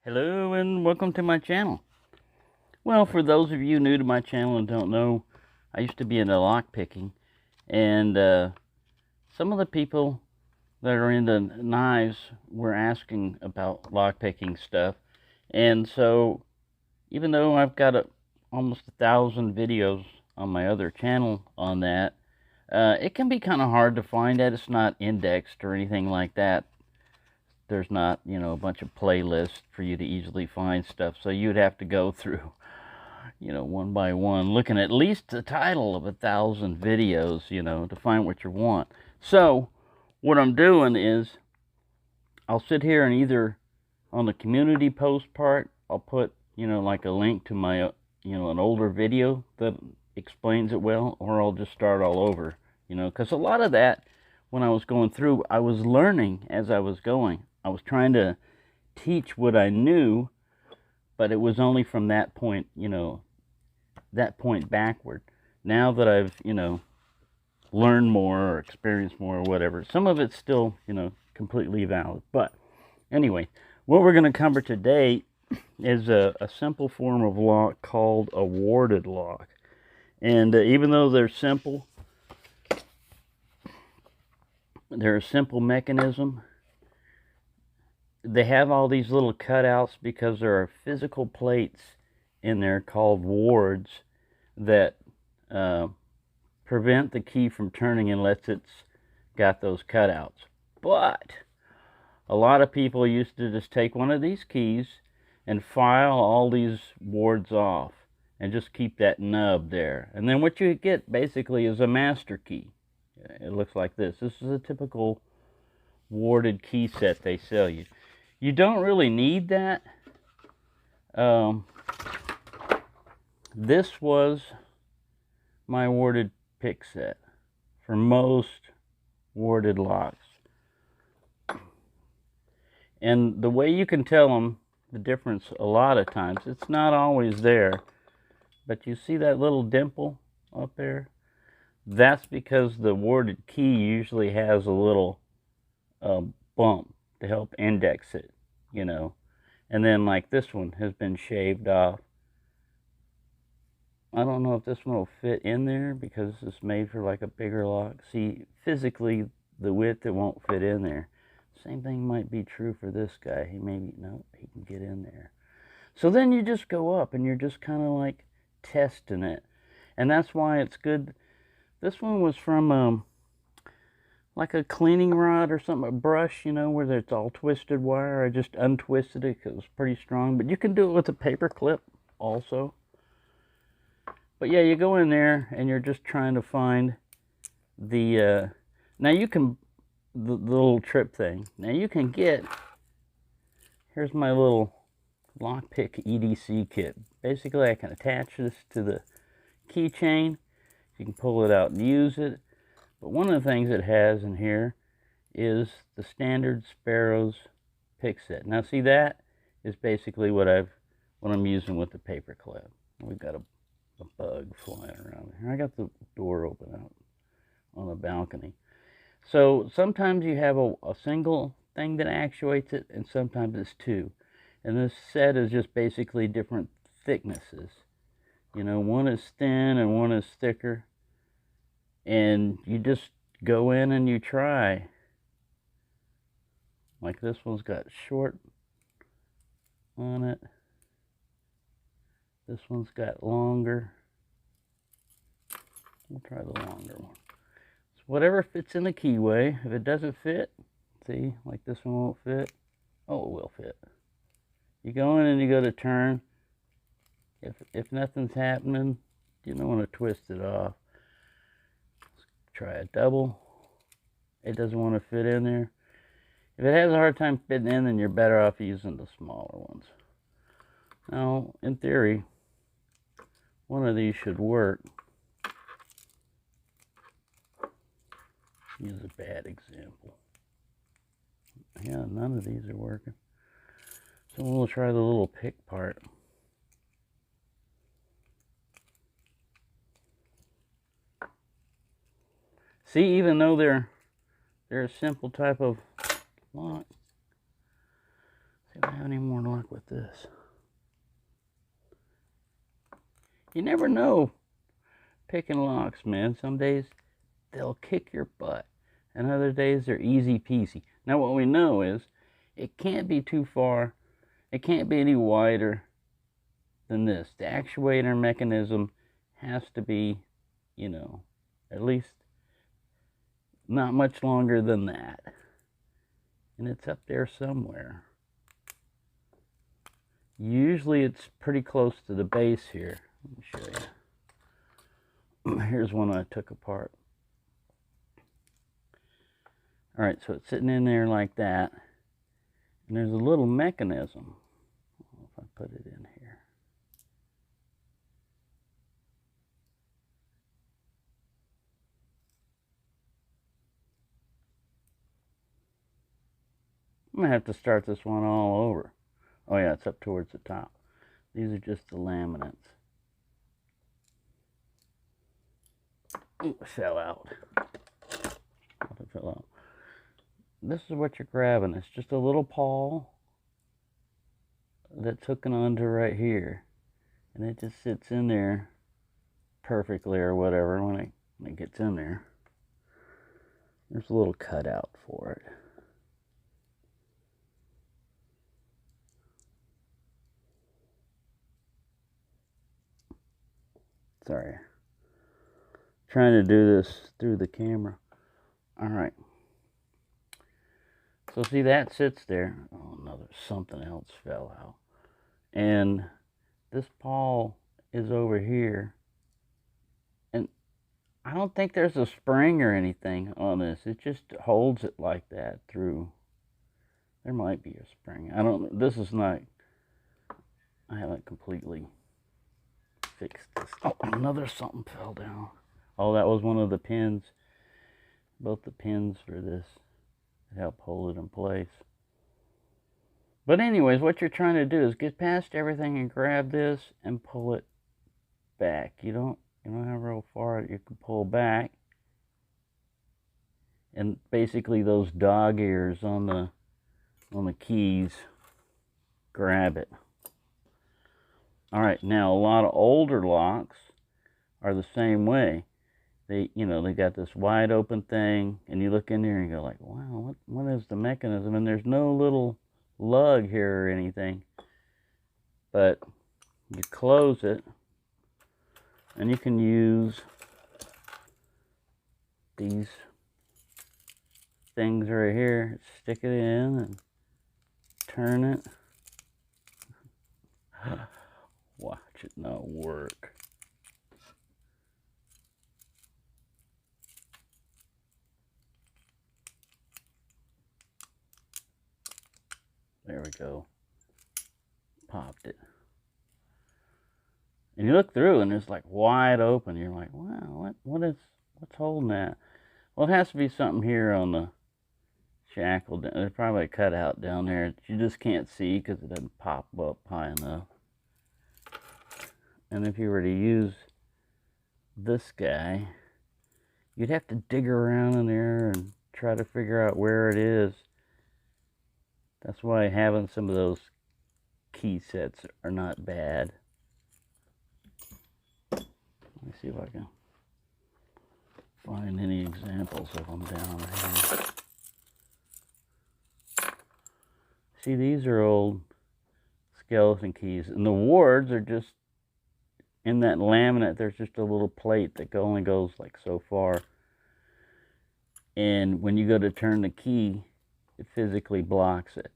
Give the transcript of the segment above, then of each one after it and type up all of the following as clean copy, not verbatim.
Hello and welcome to my channel. Well, for those of you new to my channel and don't know, I used to be into lock picking, and some of the people that are into knives were asking about lock picking stuff. And so even though I've got almost 1,000 videos on my other channel on that, it can be kind of hard to find that. It's not indexed or anything like that. There's not, a bunch of playlists for you to easily find stuff. So you'd have to go through, one by one, looking at least the title of 1,000 videos, to find what you want. So what I'm doing is I'll sit here and either on the community post part, I'll put, like a link to my, an older video that explains it well, or I'll just start all over, because a lot of that, when I was going through, I was learning as I was going. I was trying to teach what I knew, but it was only from that point, that point backward. Now that I've, learned more or experienced more or whatever, some of it's still, completely valid. But anyway, what we're going to cover today is a simple form of lock called a warded lock. And even though they're simple, they're a simple mechanism. They have all these little cutouts because there are physical plates in there called wards that prevent the key from turning unless it's got those cutouts. But a lot of people used to just take one of these keys and file all these wards off and just keep that nub there. And then what you get basically is a master key. It looks like this. This is a typical warded key set they sell you. You don't really need that. This was my warded pick set for most warded locks. And the way you can tell them the difference a lot of times, it's not always there, but you see that little dimple up there? That's because the warded key usually has a little bump to help index it, and then like this one has been shaved off. I don't know if this one will fit in there because it's made for like a bigger lock. See, physically the width, it won't fit in there. Same thing might be true for this guy. He can get in there. So then you just go up and you're just kind of like testing it, and that's why it's good. This one was from like a cleaning rod or something, a brush, where it's all twisted wire. I just untwisted it because it was pretty strong. But you can do it with a paper clip also. But yeah, you go in there and you're just trying to find the, now you can, the little trip thing. Now you can get, here's my little lockpick EDC kit. Basically I can attach this to the keychain. You can pull it out and use it. But one of the things it has in here is the standard Sparrows pick set. Now see, that is basically what I'm using with the paper clip. We've got a bug flying around here. I got the door open out on the balcony. So sometimes you have a single thing that actuates it, and sometimes it's two. And this set is just basically different thicknesses. One is thin and one is thicker. And you just go in and you try. Like this one's got short on it. This one's got longer. We'll try the longer one. So whatever fits in the keyway. If it doesn't fit, see, like this one won't fit. Oh, it will fit. You go in and you go to turn. If nothing's happening, you don't want to twist it off. Try a double. It doesn't want to fit in there. If it has a hard time fitting in, then you're better off using the smaller ones. Now, in theory, one of these should work. Use a bad example. Yeah, none of these are working. So we'll try the little pick part. See, even though they're a simple type of lock, See if I have any more luck with this. You never know picking locks, man. Some days they'll kick your butt, and other days they're easy peasy. Now what we know is it can't be too far, it can't be any wider than this. The actuator mechanism has to be, you know, at least not much longer than that. And it's up there somewhere. Usually it's pretty close to the base here. Let me show you. Here's one I took apart. All right, so it's sitting in there like that. And there's a little mechanism. I don't know if I put it in here. I'm going to have to start this one all over. Oh yeah, it's up towards the top. These are just the laminates. Ooh, it fell out. It fell out. This is what you're grabbing. It's just a little pawl that's hooking onto right here. And it just sits in there perfectly or whatever when it gets in there. There's a little cutout for it. Sorry. Trying to do this through the camera. Alright. So see, that sits there. Oh, something else fell out. And this pawl is over here. And I don't think there's a spring or anything on this. It just holds it like that through. There might be a spring. I don't know. This is not, I haven't completely fixed this. Oh, another something fell down. Oh, that was one of the pins. Both the pins for this help hold it in place. But anyways, what you're trying to do is get past everything and grab this and pull it back. You don't have real far you can pull back. And basically those dog ears on the keys grab it. All right, now a lot of older locks are the same way. They got this wide open thing, and you look in there and you go like, wow, what is the mechanism? And there's no little lug here or anything. But you close it, and you can use these things right here. Stick it in and turn it. Watch it not work. There we go. Popped it. And you look through and it's like wide open. You're like, wow, what's holding that? Well, it has to be something here on the shackle. There's probably a cutout down there that you just can't see because it doesn't pop up high enough. And if you were to use this guy, you'd have to dig around in there and try to figure out where it is. That's why having some of those key sets are not bad. Let me see if I can find any examples of them down here. See, these are old skeleton keys, and the wards are just in that laminate. There's just a little plate that only goes like so far, and when you go to turn the key, it physically blocks it.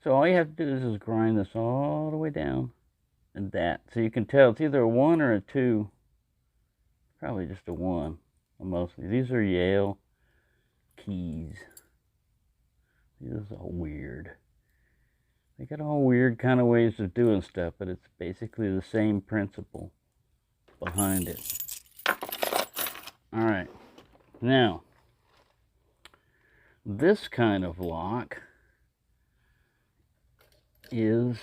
So all you have to do is grind this all the way down, and that. So you can tell it's either a 1 or a 2. Probably just a 1, mostly. These are Yale keys. These are all weird. They got all weird kind of ways of doing stuff, but it's basically the same principle behind it. All right. Now, this kind of lock is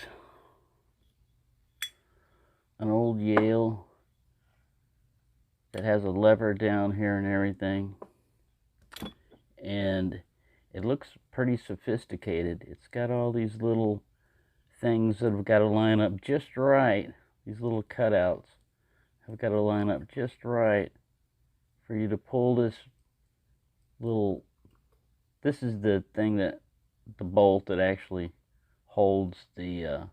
an old Yale that has a lever down here and everything, and it looks pretty sophisticated. It's got all these little things that have got to line up just right. These little cutouts have got to line up just right for you to pull this little, this is the thing that, the bolt that actually holds the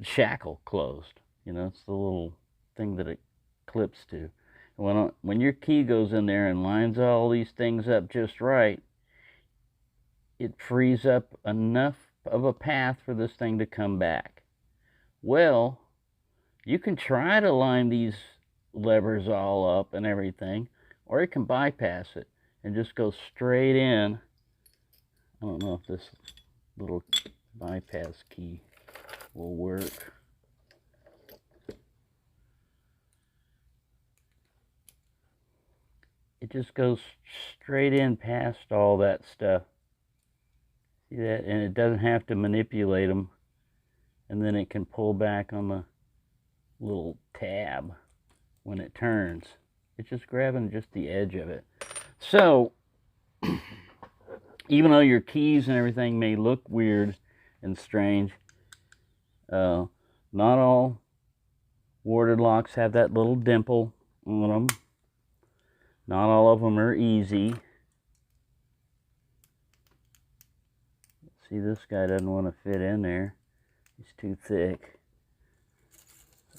shackle closed. You know, it's the little thing that it clips to. When your key goes in there and lines all these things up just right, it frees up enough of a path for this thing to come back. Well, you can try to line these levers all up and everything, or you can bypass it and just go straight in. I don't know if this little bypass key will work. It just goes straight in past all that stuff. See that? And it doesn't have to manipulate them. And then it can pull back on the little tab when it turns. It's just grabbing just the edge of it. So, even though your keys and everything may look weird and strange, not all warded locks have that little dimple on them. Not all of them are easy. See, this guy doesn't want to fit in there. He's too thick.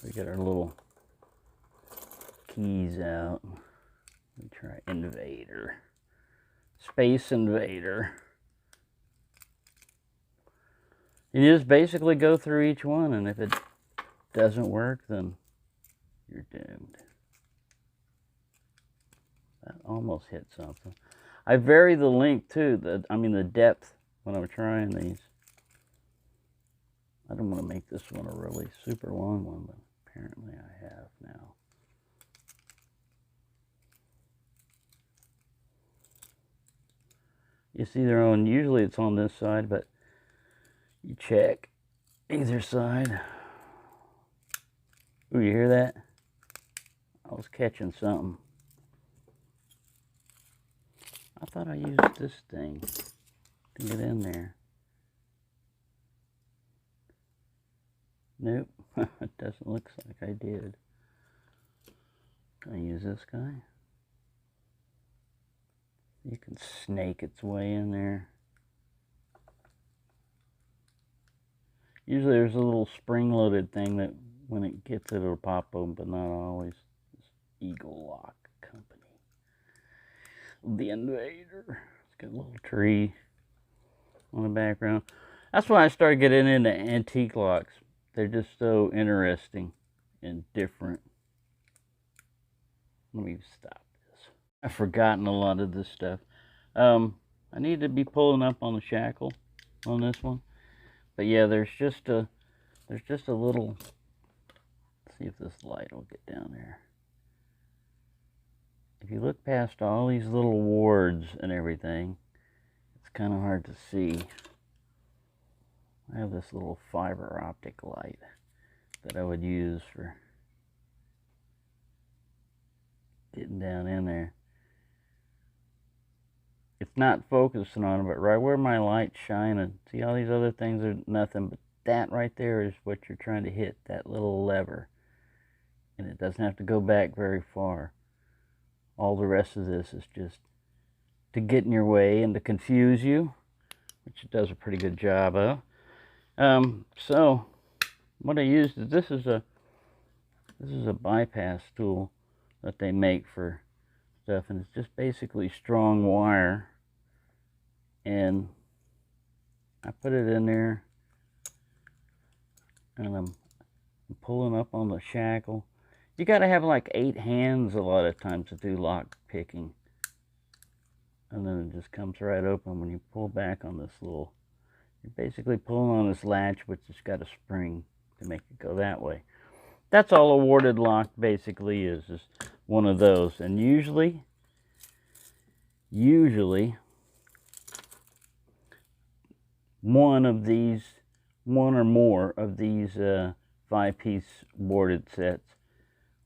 We got our little keys out. Let me try Invader. Space Invader. You just basically go through each one, and if it doesn't work, then you're doomed. That almost hit something. I vary the length too, the depth when I'm trying these. I don't want to make this one a really super long one, but apparently I have now. You see they're on, usually it's on this side, but you check either side. Ooh, you hear that? I was catching something. I thought I used this thing to get in there. Nope, it doesn't look like I did. Can I use this guy? You can snake its way in there. Usually there's a little spring-loaded thing that when it gets it, it'll pop open, but not always. It's Eagle Lock Company. The Invader. It's got a little tree on the background. That's why I started getting into antique locks. They're just so interesting and different. Let me stop this. I've forgotten a lot of this stuff. I need to be pulling up on the shackle on this one. But yeah, there's just a little, let's see if this light will get down there. If you look past all these little wards and everything, it's kind of hard to see. I have this little fiber optic light that I would use for getting down in there. It's not focusing on it, but right where my light's shining, see all these other things are nothing, but that right there is what you're trying to hit, that little lever. And it doesn't have to go back very far. All the rest of this is just to get in your way and to confuse you, which it does a pretty good job of. So what I used is this is a bypass tool that they make for stuff, and it's just basically strong wire, and I put it in there, and I'm pulling up on the shackle. You got to have like 8 hands a lot of times to do lock picking, and then it just comes right open when you pull back on this little. You're basically pulling on this latch, which has got a spring to make it go that way. That's all a warded lock basically is one of those. And usually one or more of these 5-piece warded sets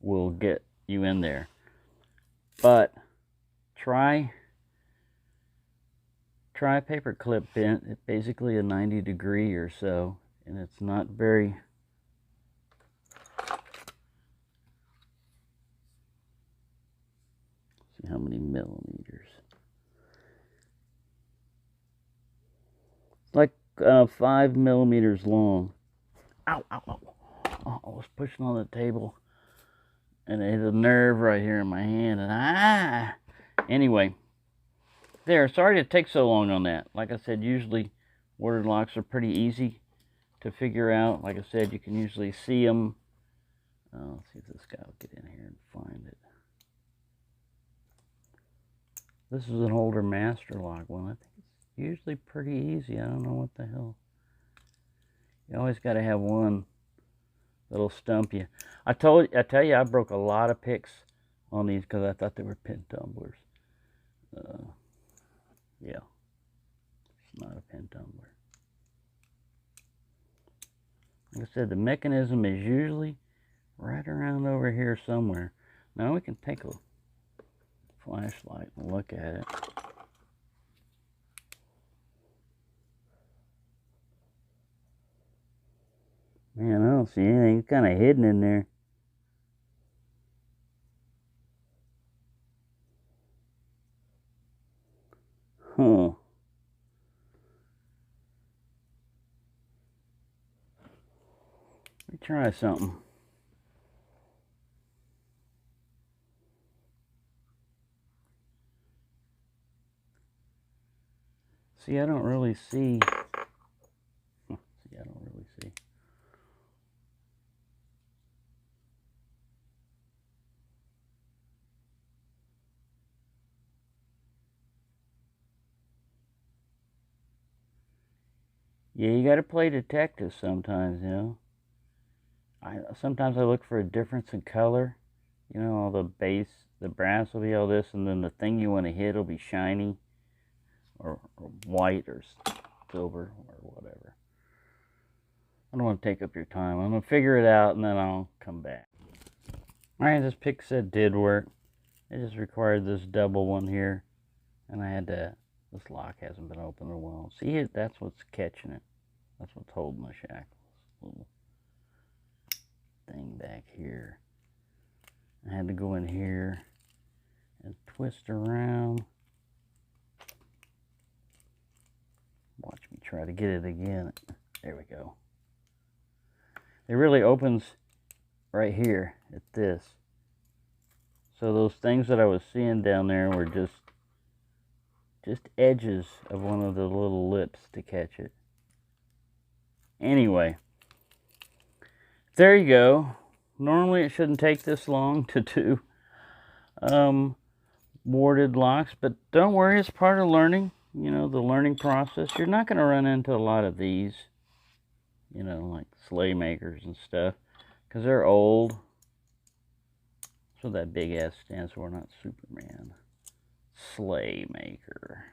will get you in there. But try tri-paper clip bent at basically a 90-degree or so, and it's not very... See how many millimeters. It's like 5 millimeters long. Ow, ow, ow. Oh, I was pushing on the table, and it hit a nerve right here in my hand, and anyway, there. Sorry to take so long on that. Like I said, usually worded locks are pretty easy to figure out. Like I said, you can usually see them. Let's see if this guy will get in here and find it. This is an older master lock one. I think it's usually pretty easy. I don't know what the hell. You always got to have one that'll stump you. I tell you, I broke a lot of picks on these because I thought they were pin tumblers. Yeah, it's not a pin tumbler. Like I said, the mechanism is usually right around over here somewhere. Now we can take a flashlight and look at it. Man, I don't see anything. It's kind of hidden in there. Huh. Let me try something. See, I don't really see. See, I don't really see. Yeah, you got to play detective sometimes, you know. Sometimes I look for a difference in color. You know, all the base, the brass will be all this, and then the thing you want to hit will be shiny, or white, or silver, or whatever. I don't want to take up your time. I'm going to figure it out, and then I'll come back. Alright, this pick set did work. It just required this double one here, and I had to... This lock hasn't been opened in a while. See, that's what's catching it. That's what's holding the shackles. Little thing back here. I had to go in here and twist around. Watch me try to get it again. There we go. It really opens right here at this. So those things that I was seeing down there were just edges of one of the little lips to catch it. Anyway, there you go. Normally it shouldn't take this long to do warded locks, but don't worry, it's part of learning, you know, the learning process. You're not going to run into a lot of these, you know, like sleigh makers and stuff, because they're old. That's what that big S stands for, not Superman. Sleigh maker.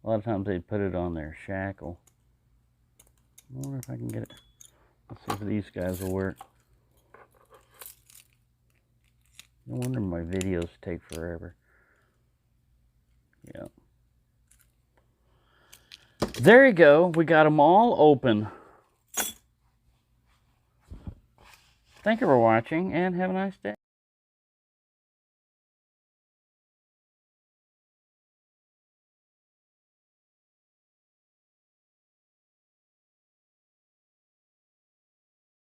A lot of times they'd put it on their shackle. I wonder if I can get it. Let's see if these guys will work. No wonder my videos take forever. Yeah. There you go. We got them all open. Thank you for watching, and have a nice day.